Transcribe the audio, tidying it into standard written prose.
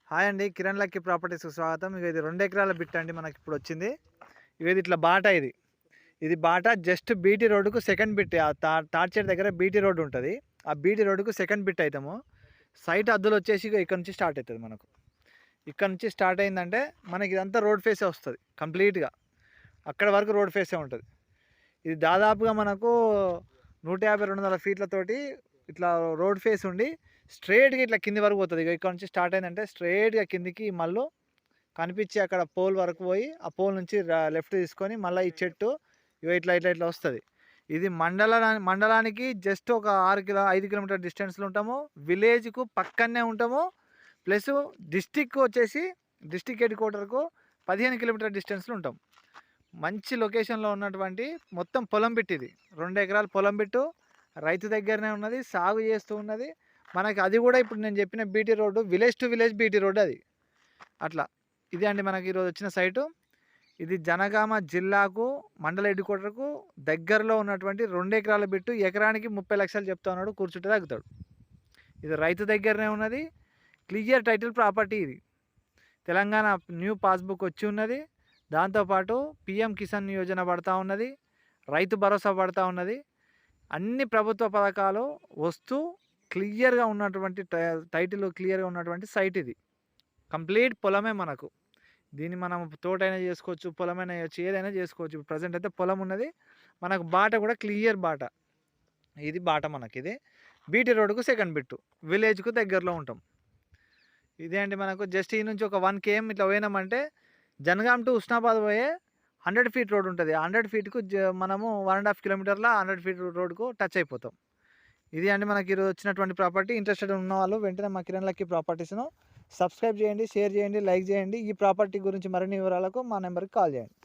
Hi అండి. Kiran lucky ప్రాపర్టీస్‌కి స్వాగతం. ఇది 2 ఎకరాల బిట్ అండి మనకిప్పుడు వచ్చింది. ఇది ఇట్లా బాట ఇది. ఇది బాట జస్ట్ బీటీ రోడ్డుకు సెకండ్ బిట్. తాడ్చేడు దగ్గర బీటీ రోడ్ ఉంటది. ఆ బీటీ రోడ్డుకు సెకండ్ బిట్ అయితము. సైట్ అద్దులొచ్చేసి ఇక్కడ నుంచి స్టార్ట్ అయితది మనకు. ఇక్కడ నుంచి స్టార్ట్ అయిందంటే మనకి ఇదంతా రోడ్ ఫేసే వస్తది కంప్లీట్‌గా. అక్కడ వరకు రోడ్ ఫేసే ఉంటది. ఇది దాదాపుగా మనకు 150, 200 ఫీట్లతోటి ఇట్లా రోడ్ ఫేస్ ఉండి స్ట్రెయిట్‌గా ఇట్లా కింది వరకు పోతది. ఇగో ఇక్కడ నుంచి స్టార్ట్ అయిందంటే స్ట్రెయిట్‌గా కిందికి మళ్ళీ కనిపించి అక్కడ పోల్ వరకు పోయి ఆ పోల్ నుంచి లెఫ్ట్ తీసుకొని మళ్ళీ ఈ చెట్టు ఇగో ఇట్లా వస్తది. ఇది మండలానికి జస్ట్ ఒక 5 కిలోమీటర్ డిస్టెన్స్‌లో ఉంటాము. విలేజ్‌కు పక్కనే ఉంటాము. ప్లస్ డిస్ట్రిక్ట్ హెడ్ క్వార్టర్‌కు 15 కిలోమీటర్ డిస్టెన్స్‌లో ఉంటాం. మంచి లొకేషన్లో ఉన్నటువంటి మొత్తం పొలం బిట్ ఇది. 2 ఎకరాల పొలం బిట్టు రైతు దగ్గరనే ఉన్నది. సాగు చేస్తూ ఉన్నది. మనకి అది కూడా ఇప్పుడు నేను చెప్పిన BT road village to village BT road అది. అట్లా ఇది అండి మనకి ఈరోజు వచ్చిన సైటు. ఇది జనగామ జిల్లాకు మండల హెడ్ క్వార్టర్కు దగ్గరలో ఉన్నటువంటి 2 ఎకరాల బిట్టు. ఎకరానికి 30 లక్షలు చెప్తా ఉన్నాడు. కూర్చుంటే తగ్గుతాడు. ఇది రైతు దగ్గరనే ఉన్నది. క్లియర్ టైటిల్ ప్రాపర్టీ ఇది. తెలంగాణ న్యూ పాస్బుక్ వచ్చి ఉన్నది. దాంతోపాటు పిఎం కిసాన్ యోజన పడతా ఉన్నది. రైతు భరోసా పడతా ఉన్నది. అన్ని ప్రభుత్వ పథకాలు వస్తూ క్లియర్గా ఉన్నటువంటి టైటిల్ క్లియర్గా ఉన్నటువంటి సైట్ ఇది. కంప్లీట్ పొలమే మనకు. దీన్ని మనం తోటైనా చేసుకోవచ్చు, పొలమైనా చేయొచ్చు, ఏదైనా చేసుకోవచ్చు. ఇప్పుడు ప్రజెంట్ అయితే పొలం ఉన్నది. మనకు బాట కూడా క్లియర్ బాట. ఇది బాట మనకిది. బీటీ రోడ్డుకు సెకండ్ బిట్టు. విలేజ్కు దగ్గరలో ఉంటాం. ఇదే అండి మనకు జస్ట్ ఈ నుంచి ఒక 1 km ఇట్లా పోయినామంటే జనగాం టు ఉస్నాబాద్ పోయే 100 ఫీట్ రోడ్ ఉంటుంది. 100 ఫీట్కు మనము 1.5 కిలోమీటర్ల 100 ఫీట్ రోడ్కు టచ్ అయిపోతాం. ఇది అండి మనకి ఈరోజు వచ్చినటువంటి ప్రాపర్టీ. ఇంట్రెస్టెడ్ ఉన్న వాళ్ళు వెంటనే మా కిరణ్ లక్కీ ప్రాపర్టీస్ను సబ్స్క్రైబ్ చేయండి, షేర్ చేయండి, లైక్ చేయండి. ఈ ప్రాపర్టీ గురించి మరిన్ని వివరాలకు మా నెంబర్కి కాల్ చేయండి.